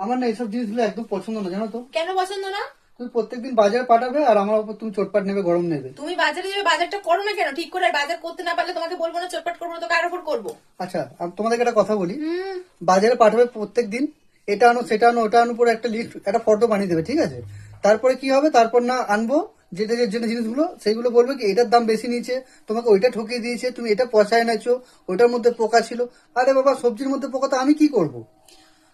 আমার না এইসব জিনিসগুলো একদম পছন্দ না, জানো তো। কেন পছন্দ না? তুমি প্রত্যেকদিন বাজার পাঠাবে আর আমার উপর তুমি চোটপাট নেবে, গরম নেবে। তুমি বাজারে যাবে, বাজারটা করো না কেন? ঠিক করে বাজার করতে না পারলে তোমাকে বলবো না চটপট করবো, তো কার উপর করবো? আচ্ছা, আমি তোমাদেরকে একটা কথা বলি। বাজারে পাঠাবে প্রত্যেকদিন, এটা আনো সেটা আনো ওটা আনো, পুরো একটা লিস্ট, একটা ফর্দ বানিয়ে দেবে, ঠিক আছে? তারপরে কি হবে, তারপর না আনবো যেটা যে জিনিসগুলো, সেইগুলো বলবে কি এটার দাম বেশি নিয়েছে, তোমাকে ওইটা ঠকিয়ে দিয়েছে, তুমি এটা পচায় এনেছো, ওইটার মধ্যে পোকা ছিল। আরে বাবা, সবজির মধ্যে পোকা তো আমি কি করব?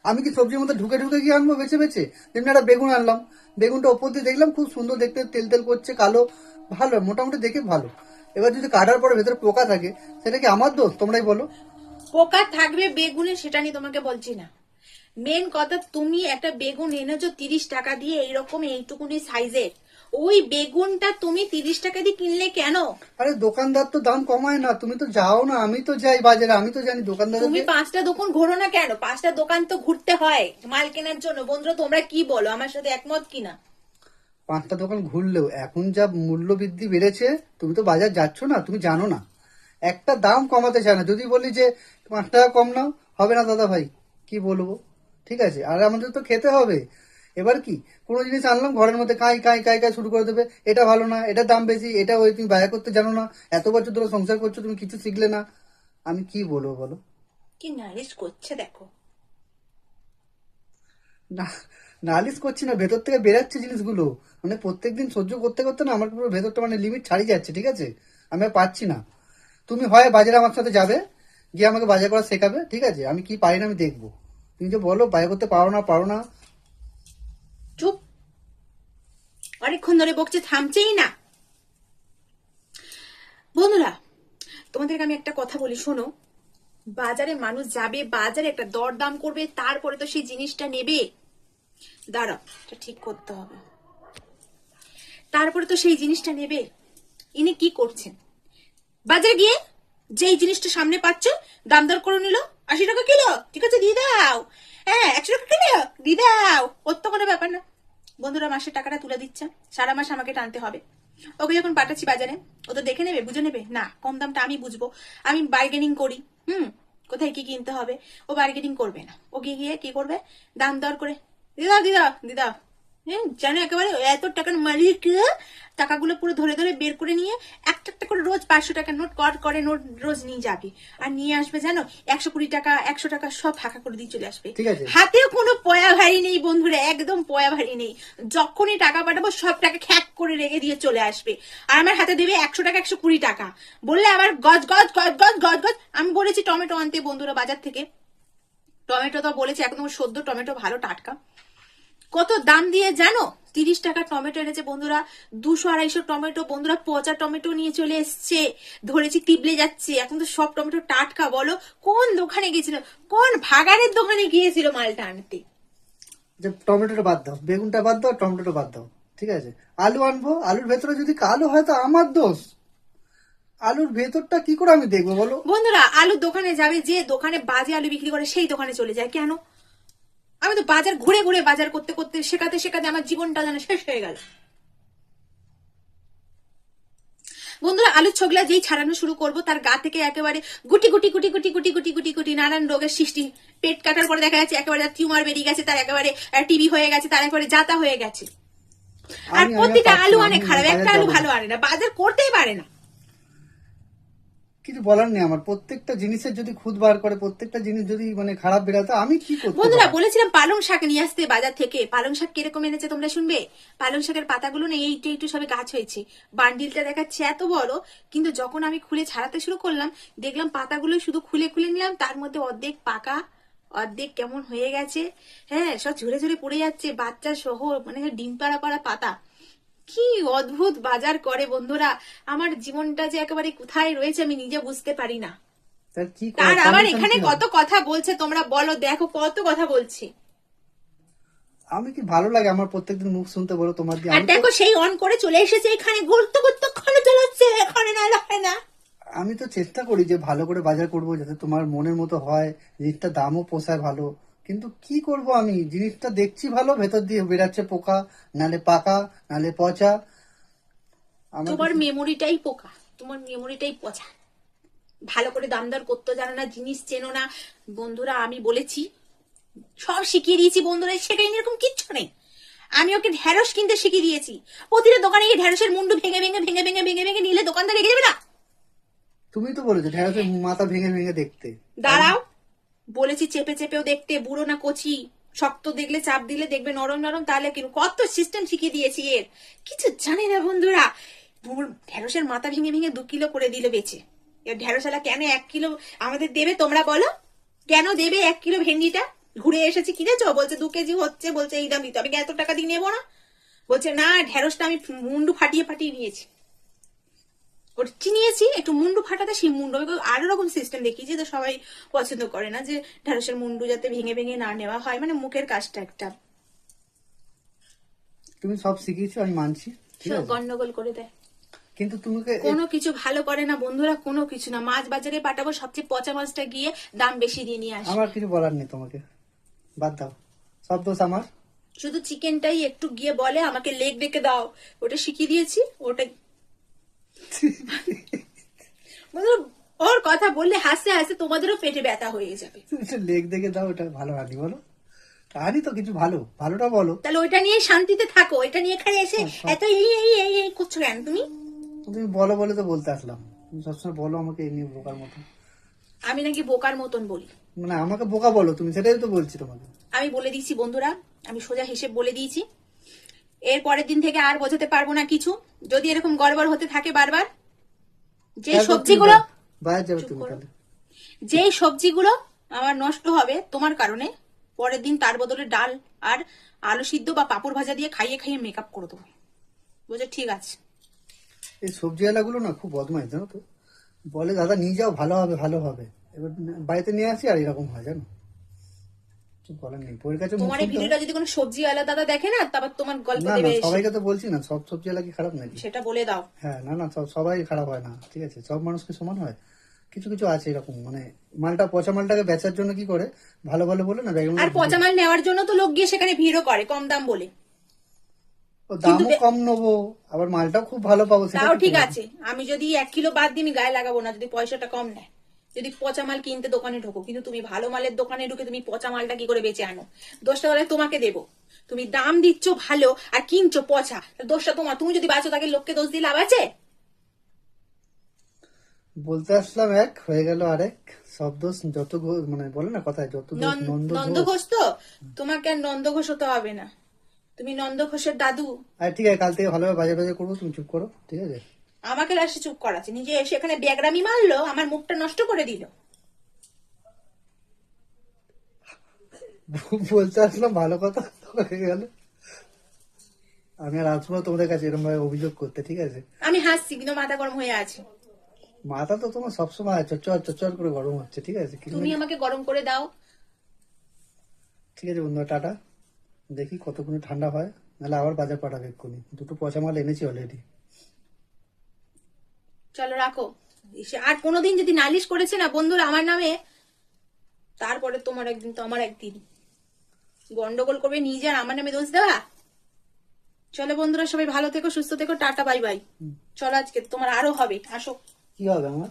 আমি কি সবজির মধ্যে ঢুকে ঢুকে গিয়ে আনবো বেছে বেছে? যেমনি একটা বেগুন আনলাম, বেগুনটা ওপর দিয়ে দেখলাম খুব সুন্দর দেখতে, তেল তেল করছে, কালো, ভালো, মোটামুটি দেখে ভালো। এবার যদি কাটার পরে ভেতরে পোকা থাকে, সেটা কি আমার দোষ? তোমরাই বলো। পোকা থাকবে বেগুনে, সেটা নিয়ে তোমাকে বলছি না। মেন কথা, তুমি একটা বেগুন এনেছো 30 টাকা দিয়ে, এইরকম এইটুকুনি সাইজের, ওই বেগুনটা তুমি 30 টাকা দিয়ে কিনলে কেন? আরে দোকানদার তো দাম কমায় না, তুমি তো যাও না, আমি তো যাই বাজারে, আমি তো জানি দোকানদার। তুমি 5টা দোকান ঘোরো না কেন? 5টা দোকান তো ঘুরতে হয় মাল কেনার জন্য। বন্ধুরা, তোমরা কি বলো, আমার সাথে একমত কিনা? 5টা দোকান ঘুরলেও এখন যা মূল্য বৃদ্ধি বেড়েছে, তুমি তো বাজার যাচ্ছ না, তুমি জানো না। একটা দাম কমাতে চায় না, যদি বলি যে 5 টাকা কম নাও, হবে না দাদা ভাই, কি বলবো। ঠিক আছে, আর আমাদের তো খেতে হবে। এবার কি, কোনো জিনিস আনলাম ঘরের মধ্যে কাই কাই কাই কাই শুরু করে দেবে, এটা ভালো না, এটা দাম বেশি, এটা ওই, তুমি বাজার করতে জানো না, এত বছর ধরে সংসার করছো, তুমি কিছু শিখলে না। আমি কি বলবো বলো। কি নালিশ করছে দেখো। না, নালিশ করছি না, ভেতর থেকে বেরাচ্ছে জিনিসগুলো। মানে প্রত্যেকদিন সহ্য করতে করতে না আমার পুরো ভেতরটা মানে লিমিট ছাড়িয়ে যাচ্ছে, ঠিক আছে? আমি আর পাচ্ছি না। তুমি হয় বাজারে আমার সাথে যাবে, গিয়ে আমাকে বাজার করা শেখাবে, ঠিক আছে? আমি কি পারি না আমি দেখবো। তুমি যে বলো বাজার করতে পারো না পারো না। চুপ, অনেকক্ষণ ধরে বকছে, থামছেই না। বন্ধুরা, তোমাদেরকে আমি একটা কথা বলি, শোনো। বাজারে মানুষ যাবে, বাজারে একটা দরদাম করবে, তারপরে তো সেই জিনিসটা নেবে। দাঁড়াও, এটা ঠিক করতে হবে। তারপরে তো সেই জিনিসটা নেবে। ইনি কি করছেন? বাজারে গিয়ে যেই জিনিসটা সামনে পাচ্ছে দাম দর করে নিল। 80 টাকা কিলো, ঠিক আছে দিয়ে দাও। হ্যাঁ, 100 টাকা কিলো দিয়ে দাও। ওর তো কোনো ব্যাপার না। বন্ধুরা, মাসের টাকাটা তুলে দিচ্ছে, সারা মাস আমাকে টানতে হবে। ওকে যখন পাঠাচ্ছি বাজারে, ও তো দেখে নেবে, বুঝে নেবে না কম দামটা আমি বুঝবো। আমি বার্গেনিং করি। কোথায় কি কিনতে হবে, ও বার্গেনিং করবে না। ও গিয়ে গিয়ে কি করবে, দাম দর করে দিদা দিদা দিদা। হ্যাঁ, জানো একেবারে এত টাকার মালিক, টাকাগুলো পুরো ধরে ধরে বের করে নিয়ে একটা একটা করে রোজ 500 টাকার নোট করে নোট রোজ নিয়ে যাবে। আর নিয়ে আসবে জানো 120 টাকা 100 টাকা সব ফাঁকা করে দিয়ে চলে আসবে। ঠিক আছে, হাতেও কোনো পয়া ভারী নেই বন্ধুরা, একদম পয়া ভারী নেই। যখনই টাকা পাঠাবো সব টাকা খ্যাক করে রেখে দিয়ে চলে আসবে। আর আমার হাতে দেবে 100 টাকা 120 টাকা। বললে আবার গজ গজ গজ গজ গজ গজ। আমি বলেছি টমেটো আনতে বন্ধুরা বাজার থেকে। টমেটো তো বলেছি একদম সদ্য টমেটো, ভালো টাটকা। কত দাম দিয়ে জানো? 30 টাকা টমেটো এনেছে বন্ধুরা। 200-250 টমেটো বন্ধুরা, পচা টমেটো নিয়ে চলে এসছে। ধরেছি তিবলে যাচ্ছে। এখন তো সব টমেটো টাটকা। বলো কোন দোকানে গিয়েছিল, কোন ভাগাড়ের দোকানে গিয়েছিল মালটা আনতে? যে টমেটোটা বাদ দাও, বেগুনটা বাদ দাও, টমেটোটা বাদ দাও, ঠিক আছে? আলু আনবো, আলুর ভেতরে যদি কালো হয় তো আমার দোষ। আলুর ভেতরটা কি করে আমি দেখবো বলো? বন্ধুরা, আলুর দোকানে যাবে, যে দোকানে বাজে আলু বিক্রি করে সেই দোকানে চলে যায় কেন? আমি তো বাজার ঘুরে ঘুরে বাজার করতে করতে শেখাতে শেখাতে আমার জীবনটা যেন শেষ হয়ে গেল। বন্ধুরা, আলুর ছোকলা যেই ছাড়ানো শুরু করব, তার গা থেকে একেবারে গুটি গুটি গুটি গুটি গুটি গুটি গুটি গুটি নানান রোগের সৃষ্টি। পেট কাটার পরে দেখা যাচ্ছে একেবারে টিউমার বেরিয়ে গেছে, তার একেবারে টিবি হয়ে গেছে, তার একেবারে জাতা হয়ে গেছে। আর আমি প্রতিটা পাচ্ছি আলু না, অনেক আমি খারাপ, বাজার একটা আলু যাবো না। ভালো আনে না, বাজার করতেই পারে না। কিছু বলার নেই আমার। প্রত্যেকটা জিনিসের যদি খুদ বার করে, প্রত্যেকটা জিনিস যদি মানে খারাপ বেরাতে, আমি কি করতে বন্ধুরা, পারবো? বলেছিলাম পালং শাক নিয়ে আসতে বাজার থেকে। পালং শাক কিরকম এনেছে তোমরা শুনবে? পালং শাকের পাতাগুলো না এইটা একটু সবে গাছ হয়েছে, বান্ডিলটা দেখাচ্ছে এত বড়। কিন্তু যখন আমি খুলে ছাড়াতে শুরু করলাম, দেখলাম পাতাগুলো শুধু খুলে খুলে নিলাম, তার মধ্যে অর্ধেক পাকা, অর্ধেক কেমন হয়ে গেছে। হ্যাঁ, সব ঝরে ঝরে পড়ে যাচ্ছে, বাচ্চা সহ, মানে ডিম পাড়া পাড়া পাতা। কি অদ্ভুত বাজার করে বন্ধুরা। আমার জীবনটা যে একেবারে কোথায় রয়েছে আমি নিজে বুঝতে পারি না। তার কি করা, তার আবার সলিউশন এখানে কি কত হবে? কথা বলছে, তোমরা বলো, দেখো কত কথা বলছে। আমি কি ভালো লাগে আমার প্রত্যেকদিন মুখ শুনতে বলো তোমার দিয়ে? আর আমি তো, দেখো সেই অন করে চলে এসেছে এখানে, ঘুরতে ঘুরতে ওখানে চলে যাচ্ছে, এখানে না হয় না। আমি তো চেষ্টা করি যে ভালো করে বাজার করব, যাতে তোমার মনের মতো হয়, জিনিসটা দামও পোষায় ভালো। কিন্তু কি করব, আমি জিনিসটা দেখছি ভালো, ভেতর দিয়ে বেরাচ্ছে পোকা, নালে পাকা, নালে পচা। আমার তোমার কিছু, মেমোরিটাই পোকা, তোমার মেমোরিটাই পচা। ভালো করে দাম দর করতে জানো না, জিনিস চেনো না। বন্ধুরা, আমি বলেছি সব শিখিয়ে দিয়েছি বন্ধুরা, সেখানে এরকম কিচ্ছু নেই। আমি ওকে ঢেঁড়স কিনতে শিখিয়ে দিয়েছি, প্রতিটা দোকানে গিয়ে ঢেঁড়সের মুন্ডু ভেঙে ভেঙে ভেঙে ভেঙে ভেঙে ভেঙে নিলে দোকানদার রেখে দেবে না। তুমি তো বলেছো ঢেঁড়সের মাথা ভেঙে ভেঙে দেখতে। দাঁড়াও, বলেছি চেপে চেপেও দেখতে, বুড়ো না কচি, শক্ত দেখলে চাপ দিলে দেখবে নরম নরম, তাহলে কিন্তু কত সিস্টেম শিখিয়ে দিয়েছি এর, কিছু জানে না বন্ধুরা। ঢেঁড়সের মাথা ভেঙে ভেঙে 2 কিলো করে দিল বেচে। এবার ঢেঁড়সালা কেন 1 কিলো আমাদের দেবে তোমরা বলো, কেন দেবে 1 কিলো ভেন্ডিটা? ঘুরে এসেছি কিনেছো, বলছে 2 কেজি হচ্ছে, বলছে এই দাম দিতে, আমি এত টাকা দিয়ে নেবো না। বলছে না, ঢেঁড়সটা আমি মুন্ডু ফাটিয়ে ফাটিয়ে নিয়েছি, ওটা চিনিয়েছি একটু মুন্ডু ফাটাতে, সেই মুন্ডু আমি আরো রকম সিস্টেম দেখিয়েছি, তো সবাই পছন্দ করে না যে ঢেঁড়সের মুন্ডু যাতে ভেঙে ভেঙে না নেওয়া হয়, মানে মুখের কাজটা একটা তুমি সব শিখিয়েছো, আমি মানছি, ঠিক সব আছে, গন্ডগোল করে দেয়। কিন্তু তোমাকে কোনো কিছু ভালো করে না বন্ধুরা, কোনো কিছু না। মাছ বাজারে পাঠাবো, সবচেয়ে পচা মাছটা গিয়ে দাম বেশি দিয়ে নিয়ে আসে। আমার কিছু বলার নেই তোমাকে, বাদ দাও, সব দোষ আমার। শুধু চিকেনটাই একটু গিয়ে বলে আমাকে লেগ রেখে দাও, ওটা শিখিয়ে দিয়েছি, ওটা বন্ধুরা, ওর কথা বললে হাসতে হাসতে তোমাদেরও পেটে ব্যথা হয়ে যাবে। লেগ দেখে দাও, ওটা ভালো হানি বলো, কাহানি তো কিছু ভালো, ভালোটা বলো। তাহলে ওইটা নিয়ে শান্তিতে থাকো, এটা নিয়ে এখানে এসে এত এই এই এই এই করছো কেন তুমি? তুমি বলো বলে তো বলতে আসলাম, তুমি সবসময় বলো আমাকে এই নিয়ে বোকার মতো। আমি নাকি বোকার মতন বলি? মানে আমাকে বোকা বলো তুমি, সেটাই তো বলছি তোমাকে। আমি বলে দিয়েছি বন্ধুরা, আমি সোজা হিসেব বলে দিয়েছি, এর পরের দিন থেকে আর বোঝাতে পারবো না কিছু। যদি এরকম গড়বড় হতে থাকে বারবার, যে সবজিগুলো বাইরে যাবে তুমি তাহলে। যেই সবজিগুলো আমার নষ্ট হবে তোমার কারণে, পরের দিন তার বদলে ডাল আর আলু সিদ্ধ বা পাপড় ভাজা দিয়ে খাইয়ে খাইয়ে মেকআপ করে দেবো। বুঝে ঠিক আছে? এই সবজিওয়ালাগুলো না খুব বদমাইশ, জানো তো, বলে দাদা নিয়ে যাও, ভালো হবে ভালো হবে, এবার বাড়িতে নিয়ে আসি আর এরকম হয়, জানো, কিছু বলার নেই। বইয়ের কাছে মুখ তোমার এই খুলতে ভিডিওটা যদি কোনো সবজি আলা দাদা দেখে না, তারপর তোমার গল্প না দেবে না, এসে। সবাইকে তো বলছি না, সব সবজিওয়ালা কি খারাপ নাকি? সেটা বলে দাও। হ্যাঁ, না না, সবাই খারাপ হয় না, ঠিক আছে, সব মানুষকে সমান হয়, কিছু কিছু আছে এরকম, মানে মালটা পচা মালটাকে বেচার জন্য কি করে, ভালো ভালো বলে না ব্যাগের আর মধ্যে পচা মাল নেওয়ার জন্য তো লোক গিয়ে সেখানে ভিড়ও করে কম দাম বলে। ও দামও কম নেবো, আবার মালটাও খুব ভালো পাবো, সেটা তাও তো ঠিক তোমার। আছে, আমি যদি 1 কিলো বাদ দিই আমি গায়ে লাগাবো না যদি পয়সাটা কম নেয়। যদি পচা মাল কিনতে দোকানে ঢোকো, কিন্তু তুমি ভালো মালের দোকানে ঢুকে তুমি পচা মালটা কি করে বেঁচে আনো? দোষটা বলে তোমাকে দেবো। তুমি দাম দিচ্ছ ভালো আর কিনছো পচা, দোষটা তোমার। তুমি যদি বাঁচো তাকে লোককে দোষ দিয়ে লাভ আছে? বলতে আসলাম এক, হয়ে গেল আরেক, সব দোষ যত মানে বলে না কথায়, যত দোষ নন্দ নন্দ ঘোষ। ঘোষ তো, তোমাকে আর নন্দ ঘোষ হতে হবে না, তুমি নন্দ ঘোষের দাদু। আর ঠিক আছে, কাল থেকে ভালোভাবে বাজার বাজার করবো, তুমি চুপ করো, ঠিক আছে। আমাকে লাস্টে চুপ করাচ্ছে, নিজে এসে এখানে ব্যাগরামি মারলো, আমার মুখটা নষ্ট করে দিল। বলতে আসলাম ভালো কথা, হয়ে গেল। আমি আর আসবো না তোমাদের কাছে এরকম ভাবে অভিযোগ করতে, ঠিক আছে। আমি হাসছি কিন্তু মাথা গরম হয়ে আছে। মাথা তো তোমার সবসময় চচ্চর চচ্চর করে গরম হচ্ছে, ঠিক আছে, তুমি আমাকে গরম করে দাও। ঠিক আছে বন্ধুরা, টাটা, দেখি কতক্ষণে ঠান্ডা হয়, নাহলে আবার বাজার পাঠাবে এক্ষুনি, দুটো পচা মাল এনেছি অলরেডি। চলো রাখো। আর কোনোদিন যদি নালিশ করেছে না বন্ধুরা আমার নামে, তারপরে তোমার একদিন তো আমার একদিন গন্ডগোল করবে, নিজে আর আমার নামে দোষ দেওয়া। চলো বন্ধুরা, সবাই ভালো থেকো, সুস্থ থেকো, টাটা বাই বাই। চলো আজকে তোমার আরো হবে, আসো। কি হবে আমার?